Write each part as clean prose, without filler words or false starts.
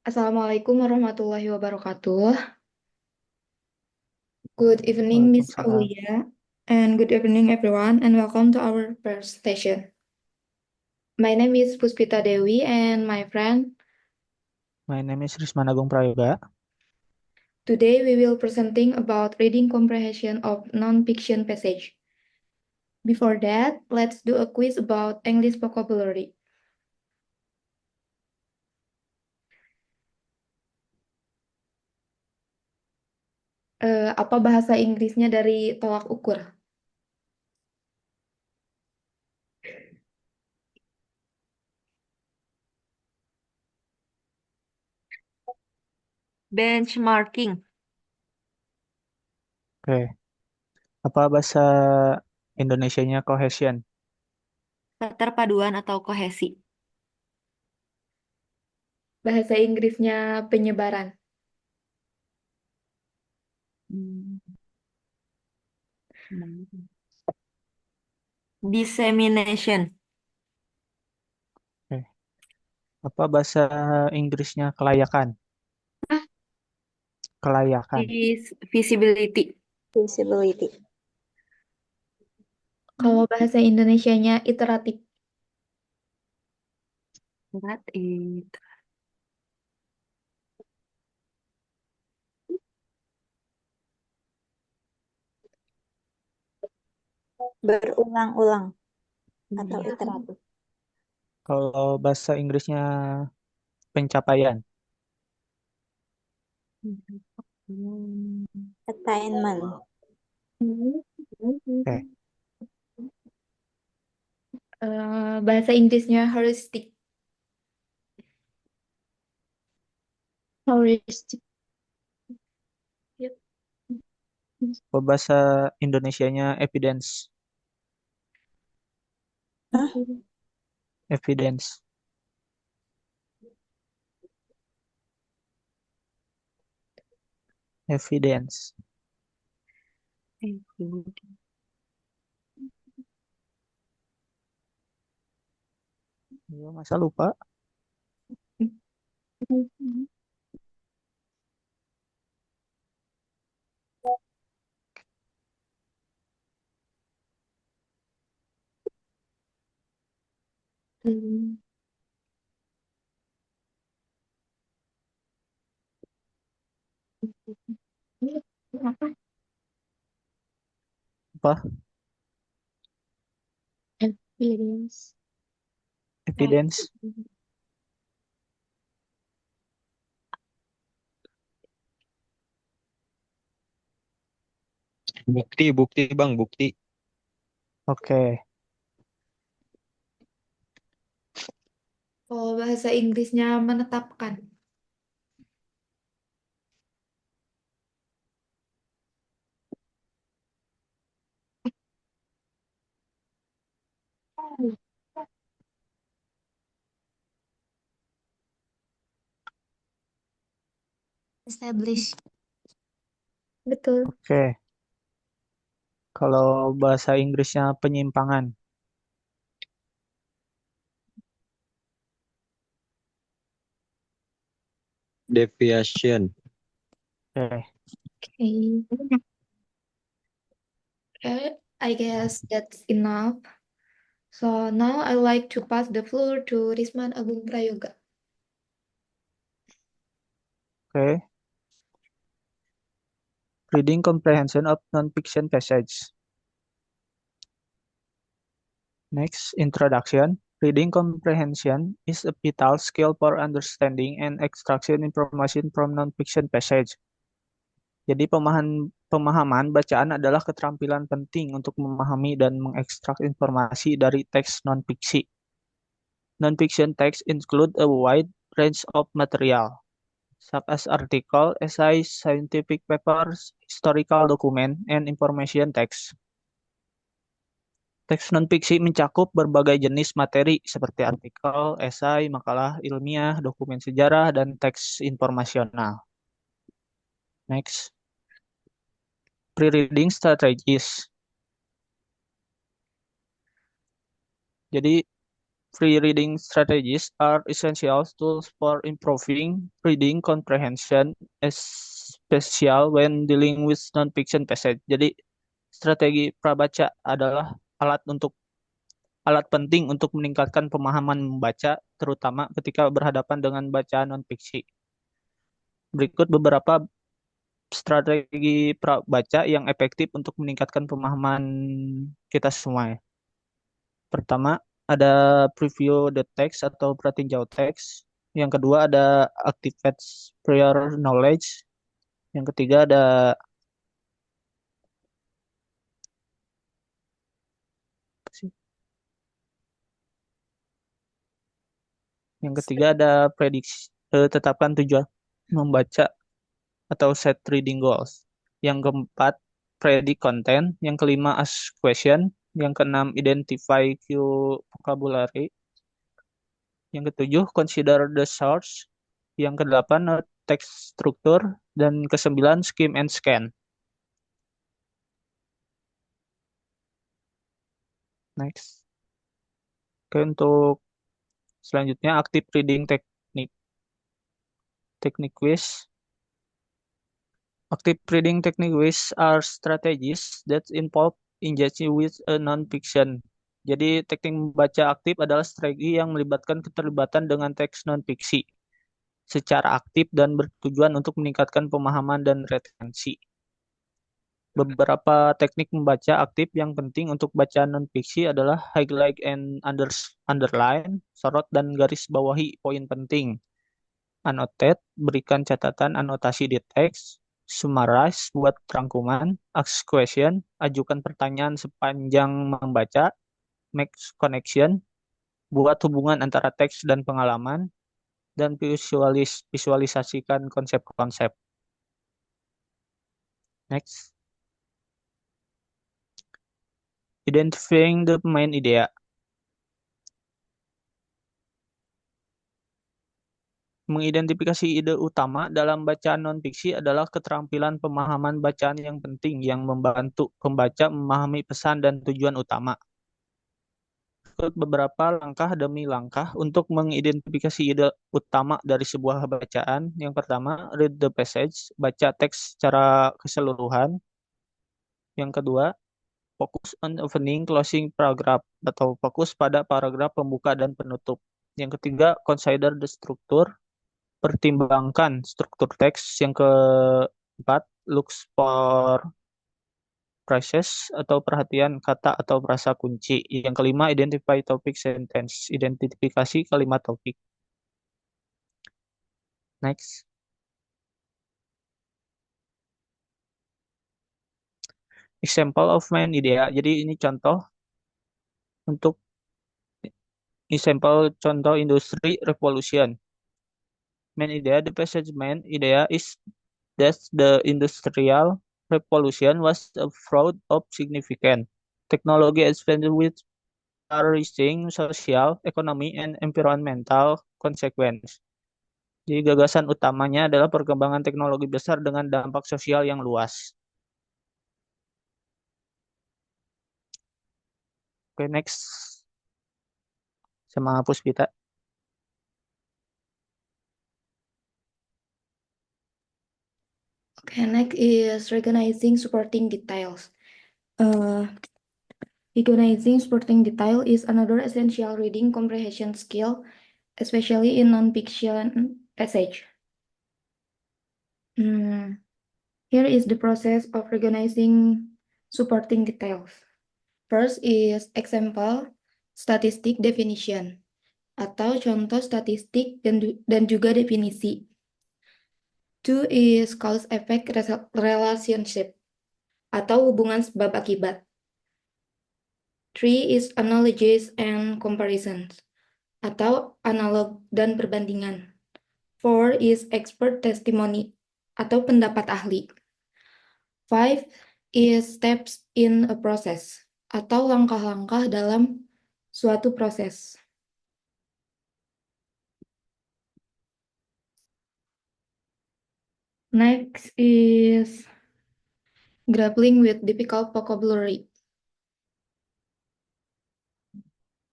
Assalamualaikum warahmatullahi wabarakatuh. Good evening, Miss Waalaikumsalam. Aulia, and good evening, everyone, and welcome to our first session. My name is Puspita Dewi, and my friend. My name is Risman Agung Prayoga. Today, we will presenting about reading comprehension of non-fiction passage. Before that, let's do a quiz about English vocabulary. Apa bahasa Inggrisnya dari tolak ukur? Benchmarking, Oke. Apa bahasa Indonesianya cohesion? keterpaduan atau kohesi. Bahasa Inggrisnya penyebaran. Hmm. Dissemination, Oke. Apa bahasa Inggrisnya kelayakan? Kelayakan. visibility, Visibility. Kalau bahasa Indonesianya iteratif. that it, Berulang-ulang atau Iya. iteratif. Kalau bahasa Inggrisnya pencapaian. Attainment. Oke. Bahasa Inggrisnya heuristic. Heuristic. Yep. Apa bahasa Indonesianya evidence? Hah? Evidence. Evidence. Ya, masa lupa? Hmm. Apa? Apa? Experience. Evidence. Bukti, bukti bang, bukti. Oke. Kalau bahasa Inggrisnya menetapkan. Establish. Betul. Oke. Kalau bahasa Inggrisnya penyimpangan. Deviation. Oke. Okay. I guess that's enough. So now I like to pass the floor to Risman Agung Prayoga. Oke. Reading comprehension of non-fiction passage. Next, introduction. Reading comprehension is a vital skill for understanding and extraction information from non-fiction passage. Jadi pemahaman bacaan adalah keterampilan penting untuk memahami dan mengekstrak informasi dari teks non-fiksi. Non-fiction text include a wide range of material, such as article, essays, scientific papers, historical document, and information text. Teks non-fiksi mencakup berbagai jenis materi seperti artikel, esai, makalah ilmiah, dokumen sejarah, dan teks informasional. Next, pre-reading strategies. Jadi, Free reading strategies are essential tools for improving reading comprehension, especially when dealing with non-fiction passage. Jadi, strategi prabaca adalah alat penting untuk meningkatkan pemahaman membaca, terutama ketika berhadapan dengan bacaan non-fiksi. Berikut beberapa strategi prabaca yang efektif untuk meningkatkan pemahaman kita semua. Pertama, ada preview the text atau pratinjau teks. Yang kedua ada activate prior knowledge. Yang ketiga ada prediksi, tetapkan tujuan membaca atau set reading goals. Yang keempat, predict content. Yang kelima, ask question. Yang keenam, identify key vocabulary. Yang ketujuh, consider the source. Yang kedelapan, text structure. Dan kesembilan, skim and scan. Next. Oke, untuk selanjutnya, active reading technique. Technique quiz. Active reading technique quiz are strategies that involve engaging with a non-fiction. Jadi, teknik membaca aktif adalah strategi yang melibatkan keterlibatan dengan teks non-fiksi secara aktif dan bertujuan untuk meningkatkan pemahaman dan retensi. Beberapa teknik membaca aktif yang penting untuk bacaan non-fiksi adalah highlight and underline, sorot dan garis bawahi poin penting. Annotate, berikan catatan anotasi di teks. Summarize, buat rangkuman. Ask question, ajukan pertanyaan sepanjang membaca. Make connection, buat hubungan antara teks dan pengalaman. Dan visualisasikan konsep-konsep. Next. Identifying the main idea. Mengidentifikasi ide utama dalam bacaan non-fiksi adalah keterampilan pemahaman bacaan yang penting yang membantu pembaca memahami pesan dan tujuan utama. Berikut beberapa langkah demi langkah untuk mengidentifikasi ide utama dari sebuah bacaan. Yang pertama, read the passage, baca teks secara keseluruhan. Yang kedua, fokus on opening closing paragraph atau fokus pada paragraf pembuka dan penutup. Yang ketiga, consider the structure, pertimbangkan struktur teks. Yang keempat, look for phrases atau perhatian kata atau frasa kunci. Yang kelima, identify topic sentence, identifikasi kalimat topik. Next. Example of main idea. Jadi ini contoh untuk example contoh industri revolution. Main idea, the passage main idea is that the industrial revolution was a fraud of significant technology advancement with far-reaching social, economy, and environmental consequence. Jadi gagasan utamanya adalah perkembangan teknologi besar dengan dampak sosial yang luas. Oke, next. Sama Puspita. Okay, next is recognizing supporting details. Recognizing supporting detail is another essential reading comprehension skill, especially in non-fiction passage. Here is the process of recognizing supporting details. First is example statistic definition atau contoh statistik dan juga definisi. Two is cause effect relationship atau hubungan sebab akibat. Three is analogies and comparisons atau analog dan perbandingan. Four is expert testimony atau pendapat ahli. Five is steps in a process atau langkah-langkah dalam suatu proses. Next is grappling with difficult vocabulary.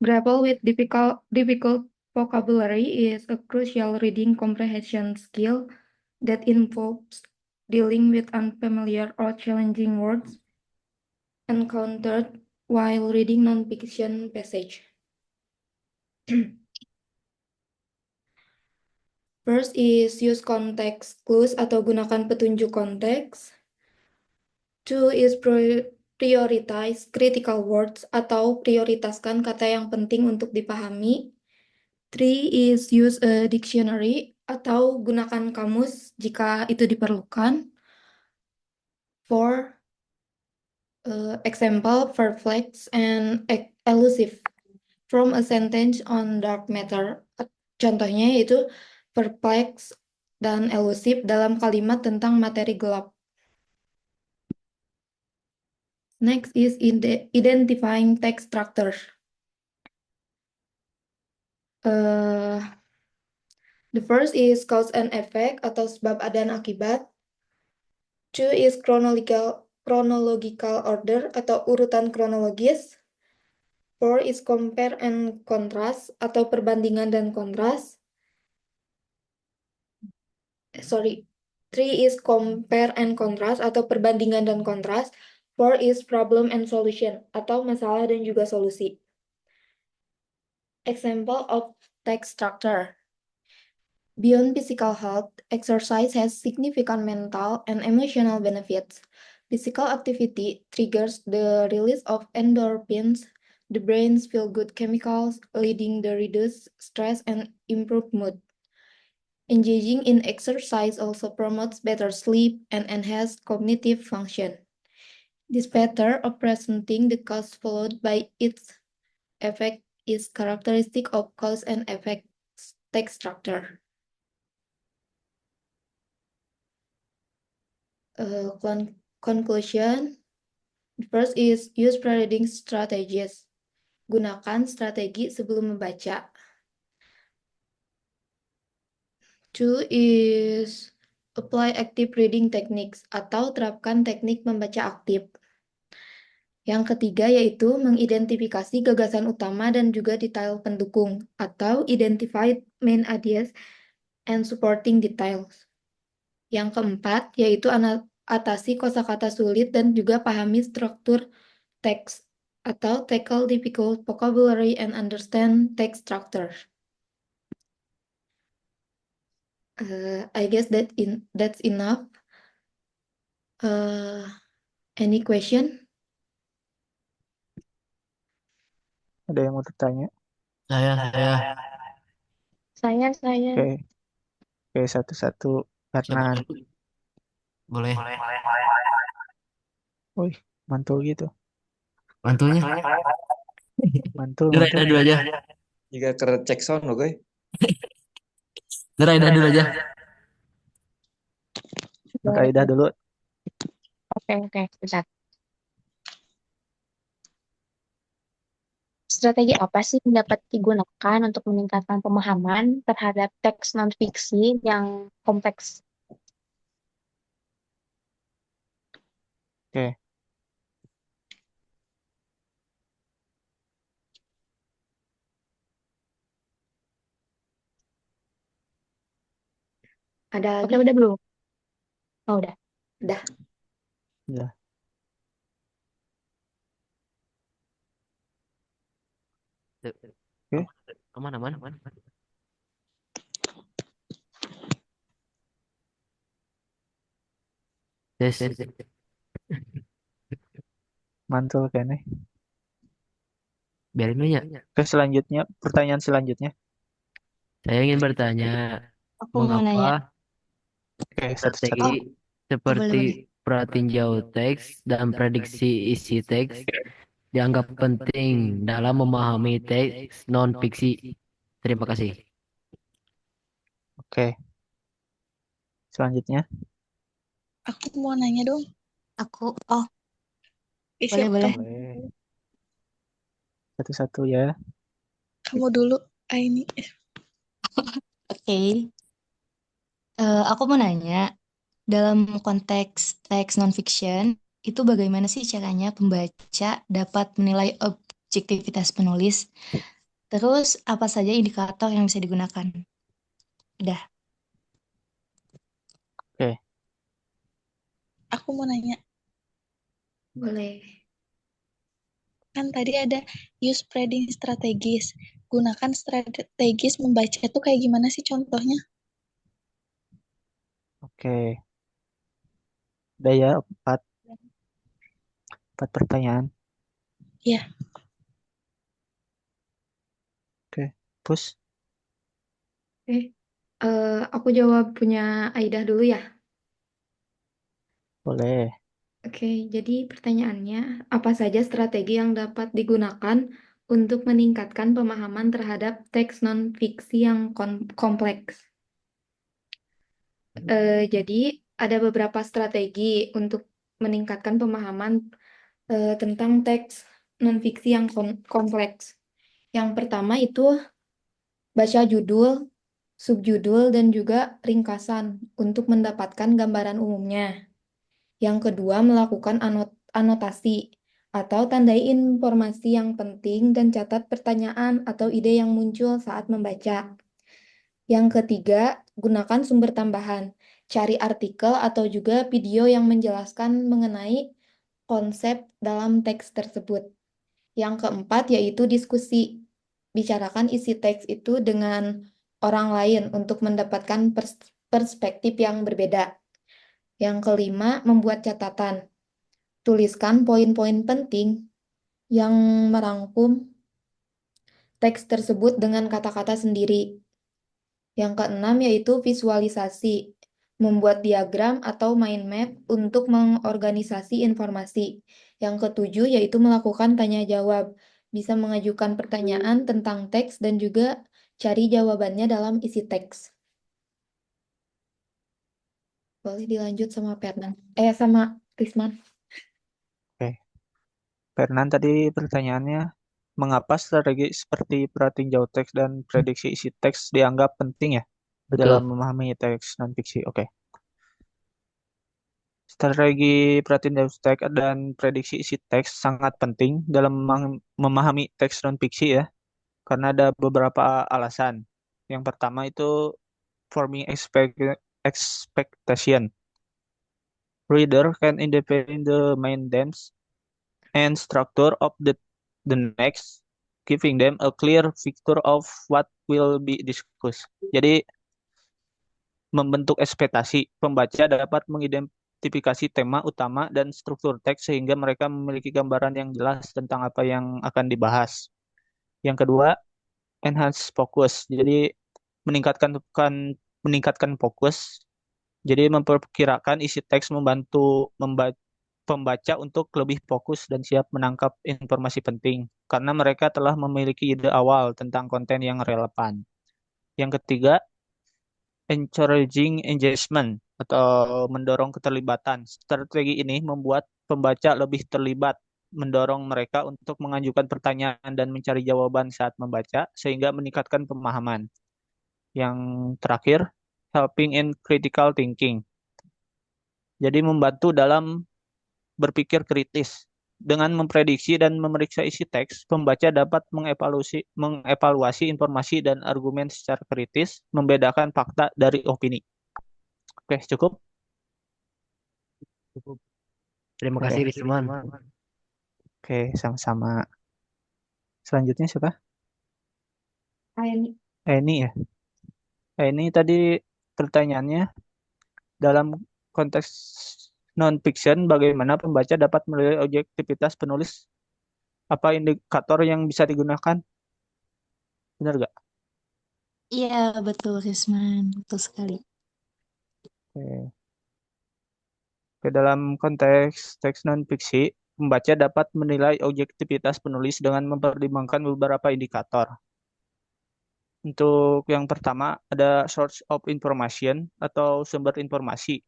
Grapple with difficult vocabulary is a crucial reading comprehension skill that involves dealing with unfamiliar or challenging words encountered while reading non-fiction passage. First is use context clues atau gunakan petunjuk konteks. Two is prioritize critical words atau prioritaskan kata yang penting untuk dipahami. Three is use a dictionary atau gunakan kamus jika itu diperlukan. Four, example, perplex and elusive from a sentence on dark matter. Contohnya yaitu perplex dan elusive dalam kalimat tentang materi gelap. Next is identifying text structures. The first is cause and effect atau sebab dan akibat. Two is chronological order atau urutan kronologis. Four is compare and contrast atau perbandingan dan kontras. Three is compare and contrast atau perbandingan dan kontras. Four is problem and solution atau masalah dan juga solusi. Example of text structure. Beyond physical health, exercise has significant mental and emotional benefits. Physical activity triggers the release of endorphins, the brain's feel-good chemicals, leading to reduce stress and improve mood. Engaging in exercise also promotes better sleep and enhanced cognitive function. This pattern of presenting the cause followed by its effect is characteristic of cause and effect text structure. Conclusion. First is use pre-reading strategies. Gunakan strategi sebelum membaca. Two is apply active reading techniques atau terapkan teknik membaca aktif. Yang ketiga yaitu mengidentifikasi gagasan utama dan juga detail pendukung atau identify main ideas and supporting details. Yang keempat yaitu atasi kosakata sulit dan juga pahami struktur teks atau tackle difficult vocabulary and understand text structure. I guess that's enough. Any question? Ada yang mau bertanya? Saya. Saya. Oke, satu-satu. Karena, Boleh. wih, mantul gitu. Mantulnya. Mantul. Dah dulu aja. Jika cek sound oke. Dah dulu aja. Kaidah dulu. Oke, bentar. Strategi apa sih yang dapat digunakan untuk meningkatkan pemahaman terhadap teks non-fiksi yang kompleks? Oke. Ada Oke, udah belum? Oh, udah. Ya. Oke. Aman. Yes. Mantul kayaknya. Biarin dulu ya. Oke, selanjutnya, pertanyaan selanjutnya. Saya ingin bertanya, Aku mau nanya. Oke, satu-satu. strategi seperti boleh. pratinjau teks dan prediksi isi teks dianggap penting dalam memahami teks non-fiksi. Terima kasih. Oke. Selanjutnya. Aku mau nanya dong. Boleh. Boleh. Satu-satu ya. Kamu dulu, Aini. Oke. Aku mau nanya, dalam konteks teks non-fiction, itu bagaimana sih caranya pembaca dapat menilai objektivitas penulis. Terus apa saja indikator yang bisa digunakan? Udah. Oke, Aku mau nanya, Boleh. kan tadi ada use spreading strategis. Gunakan strategis membaca itu kayak gimana sih contohnya? oke. Udah ya, empat pertanyaan. Ya, Oke, push. Aku jawab punya Aidah dulu ya. Boleh. Oke, jadi pertanyaannya, apa saja strategi yang dapat digunakan untuk meningkatkan pemahaman terhadap teks non-fiksi yang kompleks? Jadi, ada beberapa strategi untuk meningkatkan pemahaman tentang teks non-fiksi yang kompleks. Yang pertama itu baca judul, subjudul, dan juga ringkasan untuk mendapatkan gambaran umumnya. Yang kedua, melakukan anotasi atau tandai informasi yang penting dan catat pertanyaan atau ide yang muncul saat membaca. Yang ketiga, gunakan sumber tambahan. Cari artikel atau juga video yang menjelaskan mengenai konsep dalam teks tersebut. Yang keempat, yaitu diskusi. Bicarakan isi teks itu dengan orang lain untuk mendapatkan perspektif yang berbeda. Yang kelima, membuat catatan. Tuliskan poin-poin penting yang merangkum teks tersebut dengan kata-kata sendiri. Yang keenam yaitu visualisasi, membuat diagram atau mind map untuk mengorganisasi informasi. Yang ketujuh yaitu melakukan tanya jawab, bisa mengajukan pertanyaan tentang teks dan juga cari jawabannya dalam isi teks. Boleh dilanjut sama sama Risman. Oke. Fernan tadi pertanyaannya, mengapa strategi seperti pratinjau teks dan prediksi isi teks dianggap penting ya dalam Betul. memahami teks non-fiksi? Oke. Strategi pratinjau teks dan prediksi isi teks sangat penting dalam memahami teks non-fiksi ya, karena ada beberapa alasan. Yang pertama itu forming expectation. Reader can independent the main themes and structure of the next, giving them a clear picture of what will be discussed. Jadi, membentuk ekspektasi, pembaca dapat mengidentifikasi tema utama dan struktur teks sehingga mereka memiliki gambaran yang jelas tentang apa yang akan dibahas. Yang kedua, enhance focus. Jadi, meningkatkan meningkatkan fokus. Jadi, memperkirakan isi teks membantu pembaca untuk lebih fokus dan siap menangkap informasi penting karena mereka telah memiliki ide awal tentang konten yang relevan. Yang ketiga, encouraging engagement atau mendorong keterlibatan. Strategi ini membuat pembaca lebih terlibat, mendorong mereka untuk mengajukan pertanyaan dan mencari jawaban saat membaca sehingga meningkatkan pemahaman. Yang terakhir, helping in critical thinking. Jadi membantu dalam berpikir kritis. Dengan memprediksi dan memeriksa isi teks, pembaca dapat mengevaluasi informasi dan argumen secara kritis, membedakan fakta dari opini. Oke, cukup? Cukup. Terima Oke. kasih Risman. Oke, sama-sama. Selanjutnya siapa? Ini Ini ya. Ini tadi pertanyaannya, dalam konteks non-fiction, bagaimana pembaca dapat menilai objektivitas penulis? Apa indikator yang bisa digunakan? Benar gak? Iya, betul, Risman. Betul sekali. Oke. Ke dalam konteks teks non-fiksi, pembaca dapat menilai objektivitas penulis dengan mempertimbangkan beberapa indikator. Untuk yang pertama, ada source of information atau sumber informasi.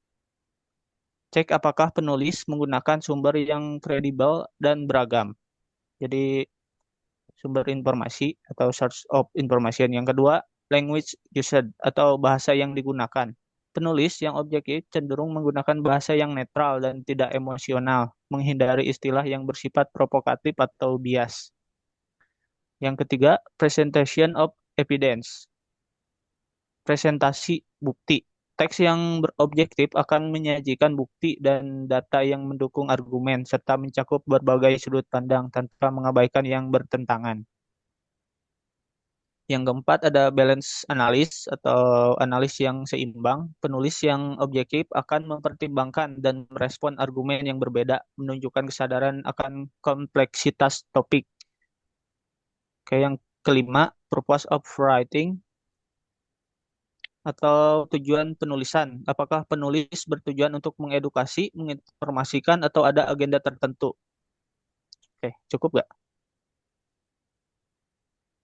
Cek apakah penulis menggunakan sumber yang kredibel dan beragam. Jadi, sumber informasi atau source of information. Yang kedua, language used atau bahasa yang digunakan. Penulis yang objektif cenderung menggunakan bahasa yang netral dan tidak emosional, menghindari istilah yang bersifat provokatif atau bias. Yang ketiga, presentation of evidence. Presentasi bukti. Teks yang berobjektif akan menyajikan bukti dan data yang mendukung argumen serta mencakup berbagai sudut pandang tanpa mengabaikan yang bertentangan. Yang keempat ada balance analysis atau analis yang seimbang. Penulis yang objektif akan mempertimbangkan dan merespon argumen yang berbeda, menunjukkan kesadaran akan kompleksitas topik. Oke, yang kelima, purpose of writing atau tujuan penulisan. Apakah penulis bertujuan untuk mengedukasi, menginformasikan, atau ada agenda tertentu? Oke, cukup nggak?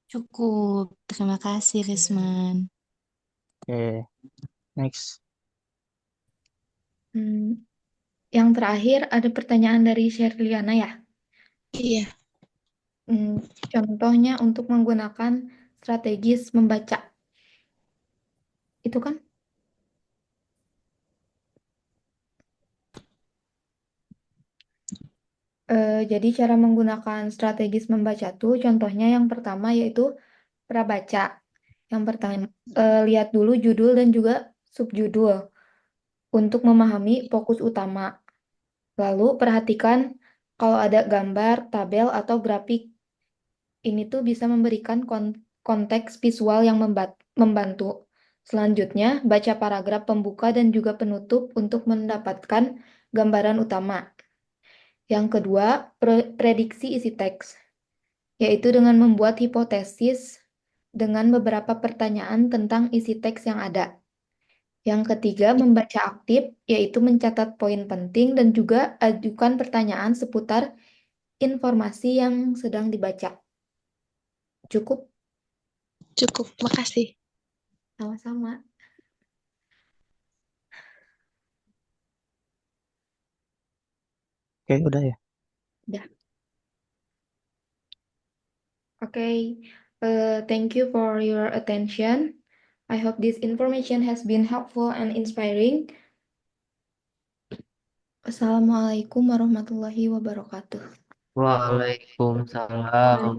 Cukup. Terima kasih, Risman. Oke, next. Yang terakhir ada pertanyaan dari Sherliana ya. Iya. Contohnya untuk menggunakan strategis membaca. Itu kan? Jadi cara menggunakan strategis membaca tuh contohnya yang pertama yaitu prabaca. Yang pertama lihat dulu judul dan juga subjudul untuk memahami fokus utama. Lalu perhatikan kalau ada gambar, tabel, atau grafik. Ini tuh bisa memberikan konteks visual yang membantu. Selanjutnya, baca paragraf pembuka dan juga penutup untuk mendapatkan gambaran utama. Yang kedua, prediksi isi teks, yaitu dengan membuat hipotesis dengan beberapa pertanyaan tentang isi teks yang ada. Yang ketiga, membaca aktif, yaitu mencatat poin penting dan juga ajukan pertanyaan seputar informasi yang sedang dibaca. Cukup? Cukup. Makasih. Sama-sama. Oke, udah ya. Udah. Okay. Thank you for your attention. I hope this information has been helpful and inspiring. Assalamualaikum warahmatullahi wabarakatuh. Waalaikumsalam.